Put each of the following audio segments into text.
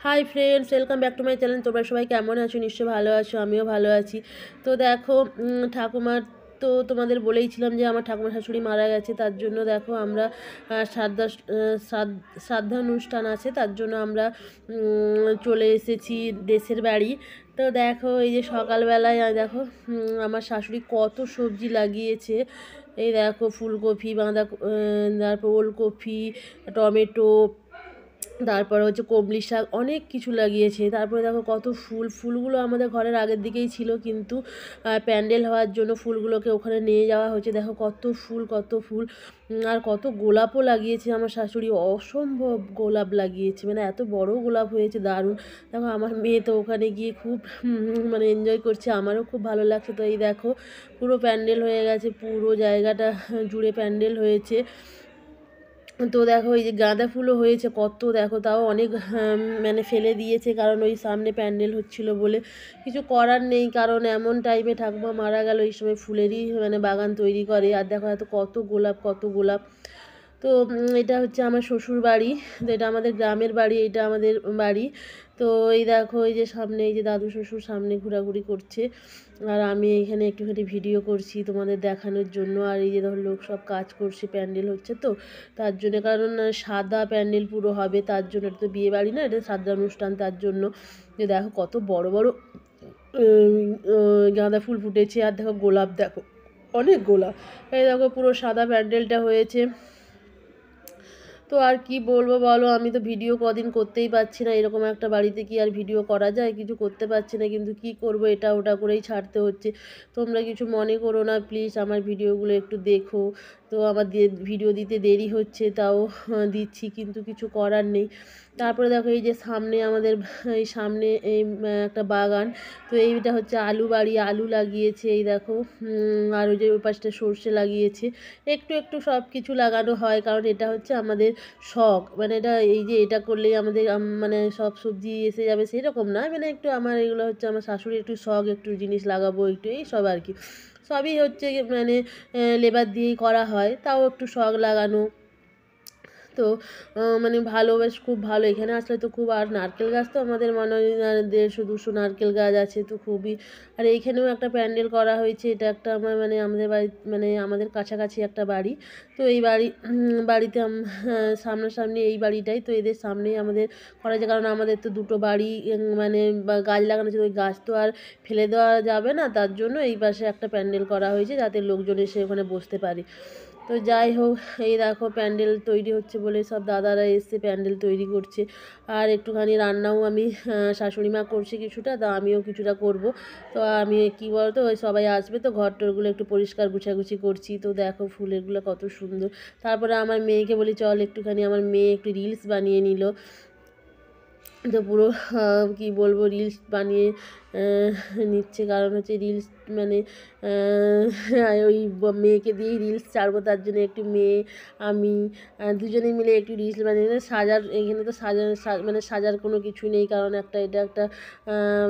Hi friends, welcome back to my channel. তোমরা সবাই কেমন আছো? নিশ্চয়ই ভালো আছো, আমিও ভালো আছি। তো দেখো, ঠাকুমার তো তোমাদের বলেইছিলাম যে আমার ঠাকুমা শাশুড়ি মারা গেছে, তার জন্য দেখো আমরা শ্রাদ্ধা অনুষ্ঠান আছে, তার জন্য আমরা চলে এসেছি দেশের বাড়ি। তো দেখো এই যে সকালবেলায় দেখো আমার শাশুড়ি কত সবজি লাগিয়েছে। এই দেখো ফুলকপি, তারপর ওলকপি, টমেটো, তারপরে হচ্ছে কমলি শাক, অনেক কিছু লাগিয়েছে। তারপরে দেখো কত ফুলগুলো আমাদের ঘরের আগের দিকেই ছিল, কিন্তু প্যান্ডেল হওয়ার জন্য ফুলগুলোকে ওখানে নিয়ে যাওয়া হয়েছে। দেখো কত ফুল আর কত গোলাপও লাগিয়েছে আমার শাশুড়ি, অসম্ভব গোলাপ লাগিয়েছে, মানে এত বড় গোলাপ হয়েছে, দারুণ। দেখো আমার মেয়ে তো ওখানে গিয়ে খুব মানে এনজয় করছে, আমারও খুব ভালো লাগছে। তো এই দেখো পুরো প্যান্ডেল হয়ে গেছে, পুরো জায়গাটা জুড়ে প্যান্ডেল হয়েছে। তো দেখো এই যে গাঁদা ফুলও হয়েছে কত, দেখো তাও অনেক মানে ফেলে দিয়েছে, কারণ ওই সামনে প্যান্ডেল হচ্ছিল বলে। কিছু করার নেই, কারণ এমন টাইমে ঠাকুমা মারা গেল, এই সময় ফুলেরই মানে বাগান তৈরি করে। আর দেখো এত কত গোলাপ। তো এটা হচ্ছে আমার শ্বশুর বাড়ি, তো এটা আমাদের গ্রামের বাড়ি, এটা আমাদের বাড়ি। তো এই দেখো এই যে সামনে এই যে দাদু শ্বশুর সামনে ঘোরাঘুরি করছে, আর আমি এখানে একটুখানি ভিডিও করছি তোমাদের দেখানোর জন্য। আর এই যে ধর লোক সব কাজ করছে, প্যান্ডেল হচ্ছে তো তার জন্য, কারণ সাদা প্যান্ডেল পুরো হবে, তার জন্য। এটা তো বিয়ে বাড়ি না, এটা সাদা অনুষ্ঠান, তার জন্য। যে দেখো কত বড় বড় গাঁদা ফুল ফুটেছে, আর দেখো গোলাপ, দেখো অনেক গোলাপ। এই দেখো পুরো সাদা প্যান্ডেলটা হয়েছে। তো আর কি বলবো বলো, আমি তো ভিডিও কদিন করতেই পারছি না, এরকম একটা বাড়িতে কি আর ভিডিও করা যায়? কিছু করতে পারছি না, কিন্তু কি করব, এটা ওটা করেই ছাড়তে হচ্ছে। তোমরা কিছু মনে করো না প্লিজ, আমার ভিডিওগুলো একটু দেখো। তো আমার ভিডিও দিতে দেরি হচ্ছে, তাও দিচ্ছি, কিন্তু কিছু করার নেই। তারপরে দেখো এই যে সামনে আমাদের এই সামনে এই একটা বাগান, তো এইটা হচ্ছে আলু বাড়ি, আলু লাগিয়েছে এই দেখো। আর ওই যে ওই পাশটা সর্ষে লাগিয়েছে। একটু একটু সব কিছু লাগানো হয়, কারণ এটা হচ্ছে আমাদের শখ, মানে এটা এই যে এটা করলেই আমাদের মানে সব সবজি এসে যাবে সেরকম না, মানে একটু আমার এগুলো হচ্ছে আমার শাশুড়ি একটু শখ, একটু জিনিস লাগাবো একটু, এই সব আর কি। সবই হচ্ছে মানে লেবার দিয়েই করা হয়, তাও একটু শখ লাগানো। তো মানে ভালো, বেশ খুব ভালো, এখানে আসলে তো খুব। আর নারকেল গাছ তো আমাদের মনে হয় 150-200 নারকেল গাছ আছে, তো খুবই। আর এইখানেও একটা প্যান্ডেল করা হয়েছে, এটা একটা আমার মানে আমাদের বাড়ি, মানে আমাদের কাছাকাছি একটা বাড়ি। তো এই বাড়িতে সামনাসামনি এই বাড়িটাই, তো এদের সামনেই আমাদের করা যায়, কারণ আমাদের তো দুটো বাড়ি মানে গাছ লাগানো ছিল, ওই গাছ তো আর ফেলে দেওয়া যাবে না, তার জন্য এই পাশে একটা প্যান্ডেল করা হয়েছে, যাতে লোকজন এসে ওখানে বসতে পারে। তো যাই হোক, এই দেখো প্যান্ডেল তৈরি হচ্ছে বলে সব দাদারা এসে প্যান্ডেল তৈরি করছে। আর একটুখানি রান্নাও আমি শাশুড়ি মা করছে কিছুটা, তা আমিও কিছুটা করব। তো আমি কী বলতো, ওই সবাই আসবে তো ঘর টরগুলো একটু পরিষ্কার গুছাগুছি করছি। তো দেখো ফুলেরগুলো কত সুন্দর। তারপরে আমার মেয়েকে বলি চল একটুখানি, আমার মেয়ে একটু রিলস বানিয়ে নিল। তো পুরো কী বলবো, রিলস বানিয়ে নিচ্ছে, কারণ হচ্ছে রিলস মানে ওই মেয়েকে দিয়েই রিলস ছাড়বো, তার জন্য একটু মেয়ে আমি দুজনেই মিলে একটু রিলস বানিয়ে সাজার। এখানে তো মানে সাজার কোনো কিছু নেই, কারণ এটা একটা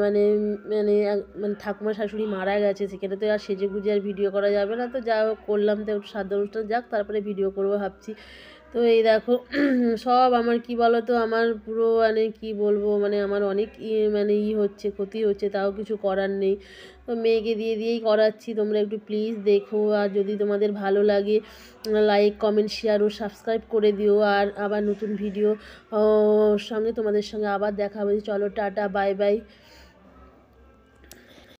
মানে মানে মানে ঠাকুমা শাশুড়ি মারা গেছে, সেখানে তো আর সেজে গুজে আর ভিডিও করা যাবে না। তো যা হোক করলাম, তো একটু শ্রাদ্ধ অনুষ্ঠান যাক, তারপরে ভিডিও করবো ভাবছি। তো এই দেখো সব আমার কি বলো তো, আমার পুরো মানে কি বলবো, মানে আমার অনেক মানে হচ্ছে, ক্ষতি হচ্ছে, তাও কিছু করার নেই। তো মেয়েকে দিয়েই করাচ্ছি। তোমরা একটু প্লিজ দেখো, আর যদি তোমাদের ভালো লাগে লাইক কমেন্ট শেয়ার ও সাবস্ক্রাইব করে দিও। আর আবার নতুন ভিডিও সঙ্গে তোমাদের সঙ্গে আবার দেখা হবে। চলো টাটা, বাই বাই।